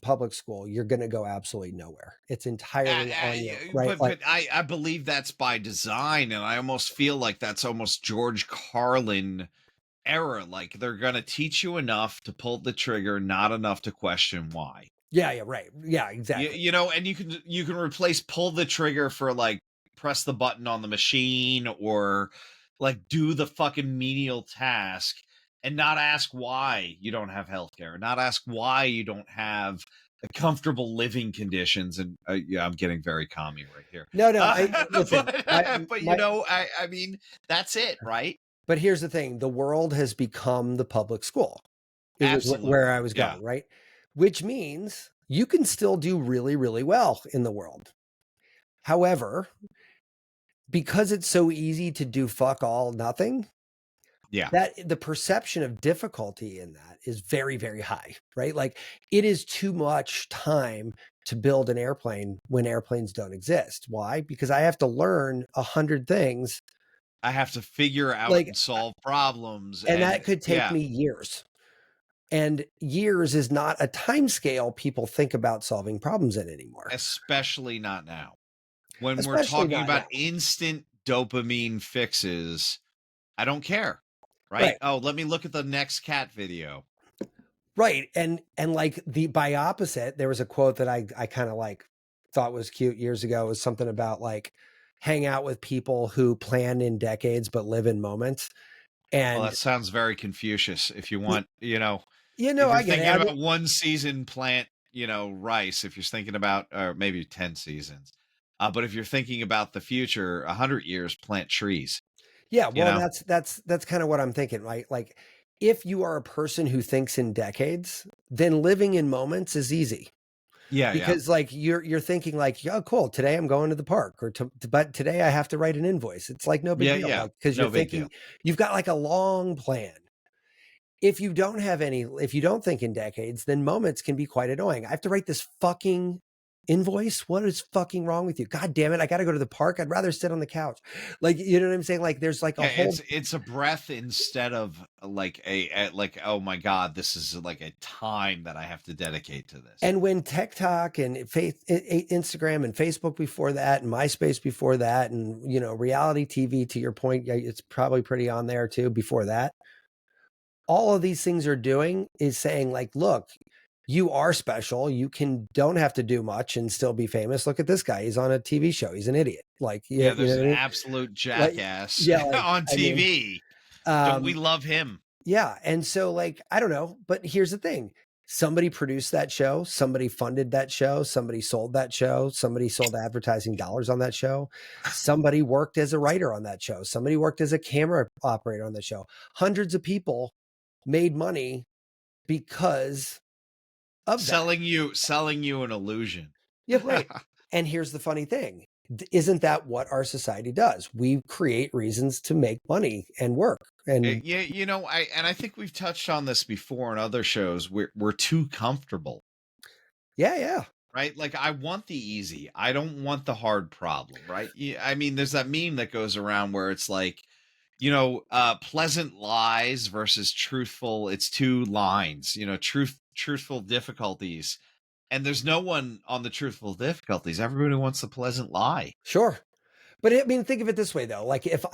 public school, you're going to go absolutely nowhere. It's entirely on you, right? But I believe that's by design, and I almost feel like that's almost George Carlin era. Like they're gonna teach you enough to pull the trigger, not enough to question why. Yeah, right. Yeah, exactly. You know, and you can replace pull the trigger for like press the button on the machine or like do the fucking menial task and not ask why you don't have healthcare, not ask why you don't have comfortable living conditions. And yeah, I'm getting very commie right here. No, no. Listen, But you know, I mean, that's it, right? but here's the thing: the world has become the public school. It was where I Absolutely, was yeah. going, right? Which means you can still do really, really well in the world. However, because it's so easy to do fuck all nothing, Yeah. that the perception of difficulty in that is very, very high, right? Like it is too much time to build an airplane when airplanes don't exist. Why? Because I have to learn 100 things. I have to figure out Like, and solve problems and that and could take yeah, me years. And years is not a time scale people think about solving problems in anymore, especially not now. When we're especially talking not about now. instant dopamine fixes, I don't care. Right? Right. Oh, let me look at the next cat video. Right. And like the by opposite, there was a quote that I kind of like thought was cute years ago. It was something about like hang out with people who plan in decades but live in moments. Well, And that sounds very Confucius. If you want, you know, if you're I get it. thinking I mean, about one season plant, you know, rice, if you're thinking about, or maybe 10 seasons. But if you're thinking about the future, 100 years, plant trees, yeah, you well, know? that's kind of what I'm thinking, right? Like if you are a person who thinks in decades, then living in moments is easy. Yeah, yeah. Because like you're thinking like, oh, cool, today I'm going to the park, or but today I have to write an invoice. It's like no big Yeah, deal, yeah. like because you're No big thinking deal. you've got like a long plan. If you don't have any, if you don't think in decades, then moments can be quite annoying. I have to write this fucking invoice. What is fucking wrong with you? God damn it! I got to go to the park. I'd rather sit on the couch. Like you know what I'm saying? Like there's like a Yeah, whole. it's a breath instead of like like oh my god, this is like a time that I have to dedicate to this. And when TikTok and Instagram and Facebook before that, and MySpace before that, and reality TV. To your point, yeah, it's probably pretty on there too. Before that, all of these things are doing is saying like, look, you are special. You don't have to do much and still be famous. Look at this guy. He's on a TV show. He's an idiot. Like, Yeah, you there's know an what I mean? absolute Like, jackass yeah, like, on I mean, TV. Don't we um, love him? yeah. And so like, I don't know, but here's the thing. Somebody produced that show. Somebody funded that show. Somebody sold that show. Somebody sold advertising dollars on that show. Somebody worked as a writer on that show. Somebody worked as a camera operator on the show. Hundreds of people made money because of that. Selling you an illusion. Yeah, right. And here's the funny thing. Isn't that what our society does? We create reasons to make money and work. And Yeah, you know, I think we've touched on this before in other shows. We're too comfortable. yeah. Right? Like I want the easy. I don't want the hard problem, right? I mean, there's that meme that goes around where it's like, you know, pleasant lies versus truthful. It's two lines, you know, truthful difficulties. And there's no one on the truthful difficulties. Everybody wants the pleasant lie. Sure. But I mean, think of it this way though. Like if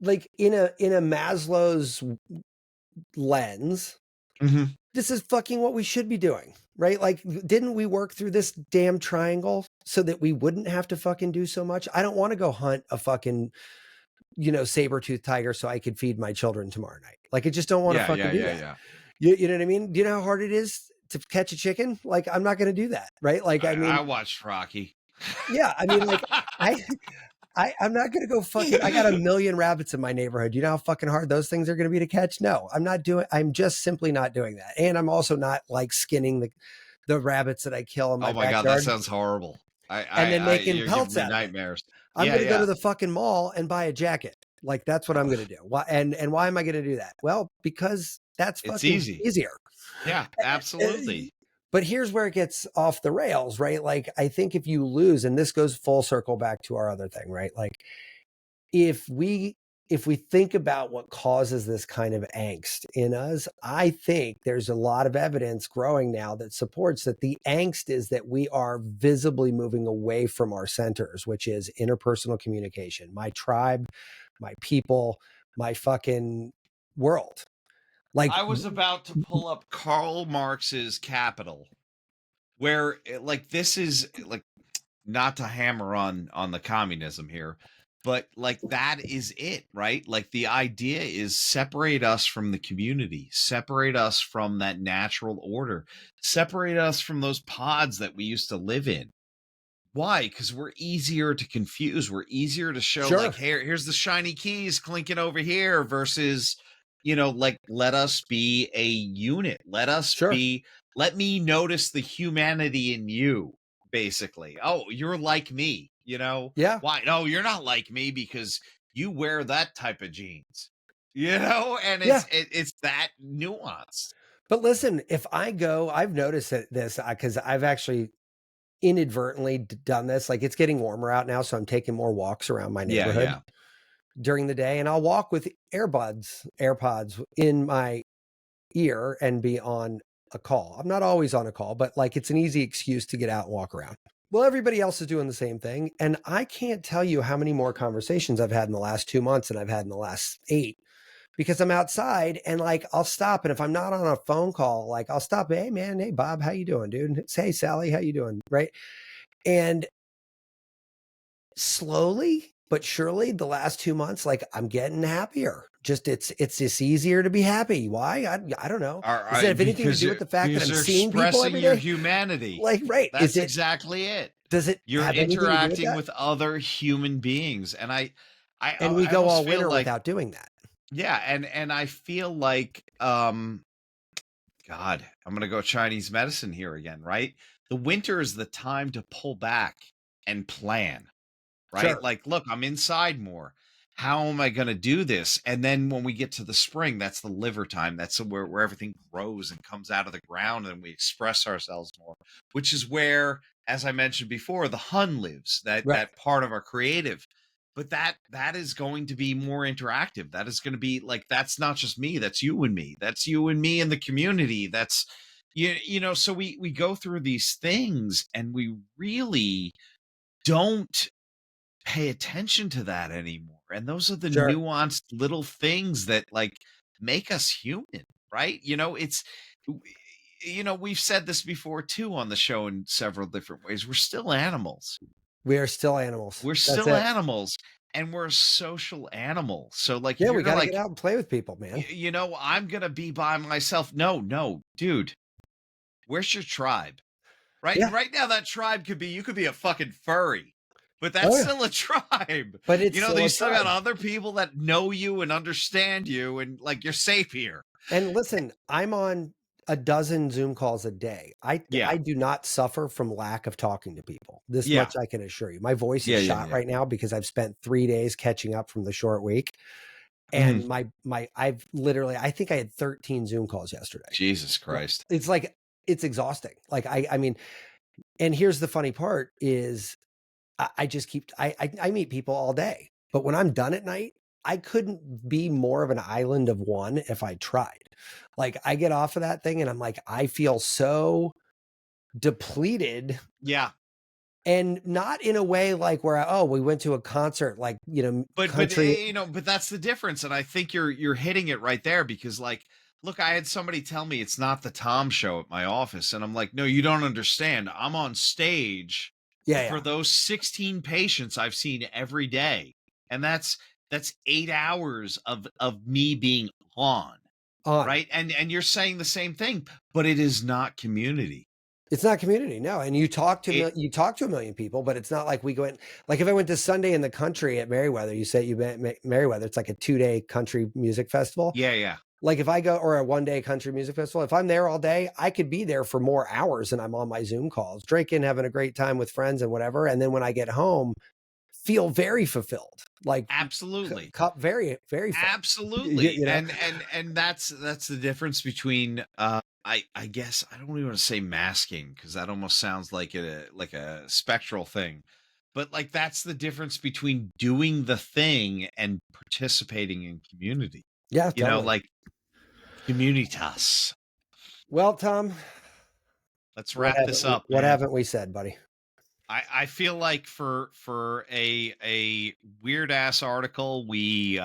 like in a Maslow's lens, Mhm. this is fucking what we should be doing, right? Like, didn't we work through this damn triangle so that we wouldn't have to fucking do so much? I don't want to go hunt a fucking, saber-toothed tiger so I could feed my children tomorrow night. Like, I just don't want to Yeah, fucking yeah, do yeah, that. yeah. You know what I mean? Do you know how hard it is to catch a chicken? Like, I'm not going to do that, right? Like, I I mean, watched Rocky. yeah, I mean, like, I, I'm not going to go fucking, I got a million rabbits in my neighborhood. You know how fucking hard those things are going to be to catch? No, I'm just simply not doing that. And I'm also not like skinning the rabbits that I kill in my Oh my god, that backyard sounds horrible. and then I making you're giving pelts me out of it. nightmares. I'm Yeah, going to go to yeah. the fucking mall and buy a jacket. Like that's what I'm going to do. Why, and why am I going to do that? Well, because that's It's fucking easy. easier. Yeah, Uh, absolutely. But here's where it gets off the rails, right? Like, I think if you lose, and this goes full circle back to our other thing, right? Like, if we think about what causes this kind of angst in us, I think there's a lot of evidence growing now that supports that the angst is that we are visibly moving away from our centers, which is interpersonal communication, my tribe, my people, my fucking world. Like, I was about to pull up Karl Marx's Capital, where like this is like, not to hammer on the communism here, but like that is it, right? Like the idea is separate us from the community, separate us from that natural order, separate us from those pods that we used to live in. Why? Because we're easier to confuse. We're easier to show sure, like, hey, here's the shiny keys clinking over here versus, like let us be a unit. sure, Let me notice the humanity in you, basically. Oh, you're like me, yeah, Why? No, you're not like me because you wear that type of jeans, and yeah. it's that nuance. But listen, if I go, I've noticed that this because I've actually inadvertently done this. Like, it's getting warmer out now, so I'm taking more walks around my Yeah, neighborhood yeah. during the day, and I'll walk with AirPods in my ear and be on a call. I'm not always on a call, but like, it's an easy excuse to get out and walk around. Well, everybody else is doing the same thing, and I can't tell you how many more conversations I've had in the last 2 months than I've had in the last 8, because I'm outside and like, I'll stop, and if I'm not on a phone call, like, I'll stop. Hey man, hey Bob, how you doing, dude? Hey Sally, how you doing? Right. And slowly but surely the last 2 months, like, I'm getting happier. Just it's just easier to be happy. Why? I don't know. Does it have anything to do with the fact that I'm you're seeing people expressing every your day? humanity. Like, right. That's exactly it. Does it You're have anything to do with interacting that? with other human beings, and And we I go almost all feel winter like, without doing that. yeah, and I feel like God, I'm gonna go Chinese medicine here again, right? The winter is the time to pull back and plan, right? Sure. Like, look, I'm inside more. How am I going to do this? And then when we get to the spring, that's the liver time. That's where everything grows and comes out of the ground and we express ourselves more, which is where, as I mentioned before, the Hun lives, Right. that part of our creative. But that is going to be more interactive. That is going to be like, that's not just me, that's you and me. That's you and me in the community. That's so we go through these things and we really don't pay attention to that anymore. And those are the Sure. nuanced little things that like make us human, right? We've said this before too on the show in several different ways. We're still animals. We are still animals. We're That's still it. animals, and we're a social animal. So like if Yeah, you're we got to like, get out and play with people, man. I'm going to be by myself. No, dude. Where's your tribe? Yeah. Right now, that tribe you could be a fucking furry, but that's Oh yeah. still a tribe. But it's still You a still got tribe. other people that know you and understand you, and like you're safe here. And listen, I'm on a dozen Zoom calls a day. Yeah, I do not suffer from lack of talking to people. This yeah, much I can assure you. My voice is yeah. shot right now because I've spent 3 days catching up from the short week. Mhm. And I've literally, I think I had 13 Zoom calls yesterday. Jesus Right. Christ. It's like, it's exhausting. Like, I mean, and here's the funny part is I just keep, I meet people all day, but when I'm done at night, I couldn't be more of an island of one if I tried. Like, I get off of that thing and I'm like, I feel so depleted, Yeah, and not in a way like where we went to a concert, like, country. but that's the difference, and I think you're hitting it right there because like, look, I had somebody tell me it's not the Tom show at my office, and I'm like, no, you don't understand. I'm on stage Yeah. for Yeah. those 16 patients I've seen every day. And that's 8 hours of me being on, On. right? And you're saying the same thing, but it is not community. It's not community, no. And you talk to It you talk to a million people, but it's not like we go in. Like, if I went to Sunday in the Country at Merriweather, you say you met Merriweather. It's like a 2-day country music festival. yeah. Like, if I go, or a 1-day country music festival, if I'm there all day, I could be there for more hours than I'm on my Zoom calls, drinking, having a great time with friends and whatever. And then when I get home, feel very fulfilled, like Absolutely. cup very, very full. Absolutely. You know? And that's the difference between I guess I don't even want to say masking, because that almost sounds like a spectral thing. But like that's the difference between doing the thing and participating in community. Yeah, You know, totally. like communitas. Well, Tom, Let's wrap this up, what man. haven't we said, buddy? I feel like for a weird ass article, we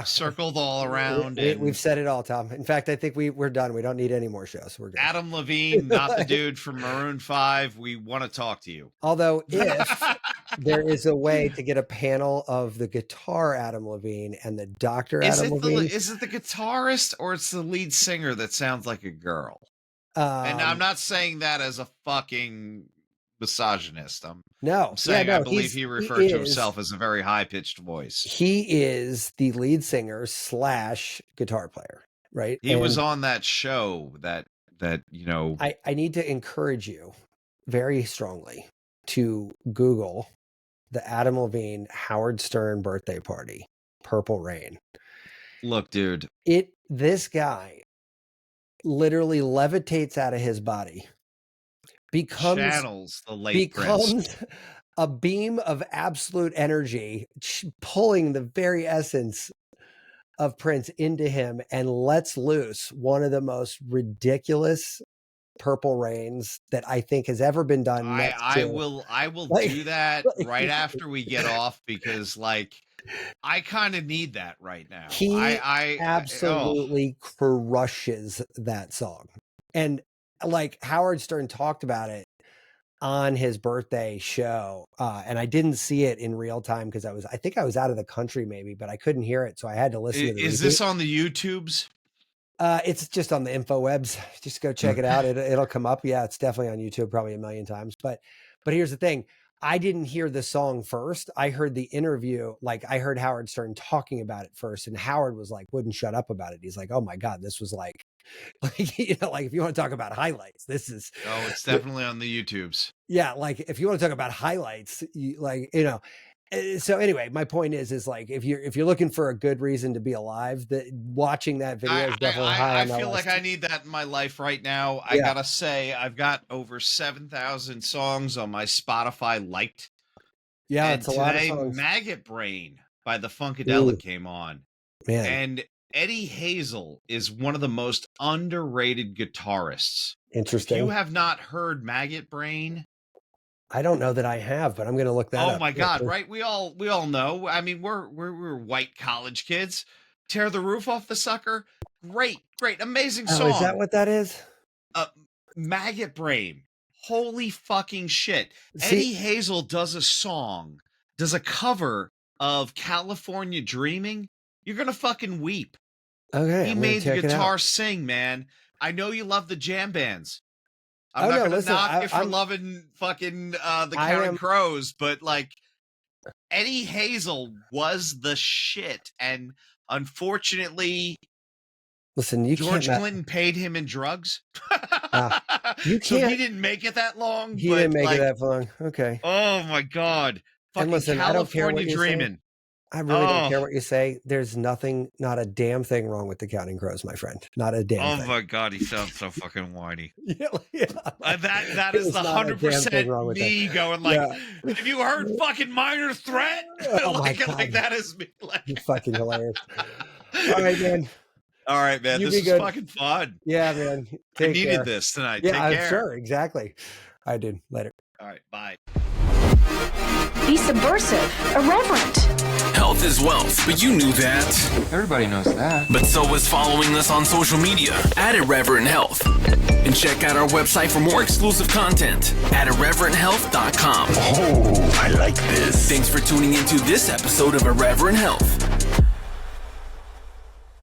circled all around, We've and said it all, Tom. In fact, I think we're done. We don't need any more shows. We're good. Adam Levine, not the dude from Maroon 5. We want to talk to you. Although if there is a way to get a panel of the guitar Adam Levine and the Dr. Adam Levine. Is it the guitarist or it's the lead singer that sounds like a girl? And I'm not saying that as a fucking misogynist. I'm saying I believe he referred to himself as a very high-pitched voice. He is the lead singer / guitar player, right? He was on that show that you know. I need to encourage you very strongly to Google the Adam Levine Howard Stern birthday party, Purple Rain. Look, dude. This guy literally levitates out of his body, channels the late becomes a beam of absolute energy, pulling the very essence of Prince into him, and lets loose one of the most ridiculous Purple Rains that I think has ever been done. I will do that right after we get off, because like I kind of need that right now. He absolutely crushes that song. And like Howard Stern talked about it on his birthday show. And I didn't see it in real time because I think I was out of the country maybe, but I couldn't hear it. So I had to listen to it. Is this on the YouTubes? It's just on the InfoWebs. Just go check it out. It'll come up. Yeah, it's definitely on YouTube probably a million times. But here's the thing. I didn't hear the song first. I heard the interview. Like I heard Howard Stern talking about it first, and Howard was like, wouldn't shut up about it. He's like, oh my God, this was like you know, like if you want to talk about highlights, this is. Oh, it's definitely on the YouTubes. Yeah. Like if you want to talk about highlights, so anyway, my point is like if you're looking for a good reason to be alive, that watching that video is definitely high on my list. I feel like I need that in my life right now. I gotta say, I've got over 7,000 songs on my Spotify liked. Yeah, and it's a lot of songs. Maggot Brain by the Funkadelic came on, man. And Eddie Hazel is one of the most underrated guitarists. Interesting. If you have not heard Maggot Brain, I don't know that I have, but I'm going to look that up. Oh my God, right? We all know. I mean, we're white college kids. Tear the Roof Off the Sucker. Great, amazing song. Oh, is that what that is? Maggot Brain. Holy fucking shit. Eddie Hazel does a cover of California Dreaming. You're going to fucking weep. Okay. He made the guitar sing, man. I know you love the jam bands. I'm not going to knock you for loving fucking the Counting Crows, but like Eddie Hazel was the shit. And unfortunately, George Clinton paid him in drugs. So he didn't make it that long. He didn't make it that long. Okay. Oh my God. Fucking California I don't care what Dreaming. I really don't care what you say. There's nothing, not a damn thing wrong with the Counting Crows, my friend. Not a damn thing. Oh my God, he sounds so fucking whiny. Yeah. That is the 100% me going like, have you heard fucking Minor Threat? Oh my God. Like that is me. Like, you're fucking hilarious. All right, man. All right, man. This is fucking fun. Yeah, man. I needed this tonight. Yeah, Take care. I'm sure. Exactly. I did. Later. All right. Bye. Be subversive, irreverent. Health is wealth, but you knew that. Everybody knows that. But so is following us on social media at Irreverent Health. And check out our website for more exclusive content at irreverenthealth.com. Oh, I like this. Thanks for tuning into this episode of Irreverent Health.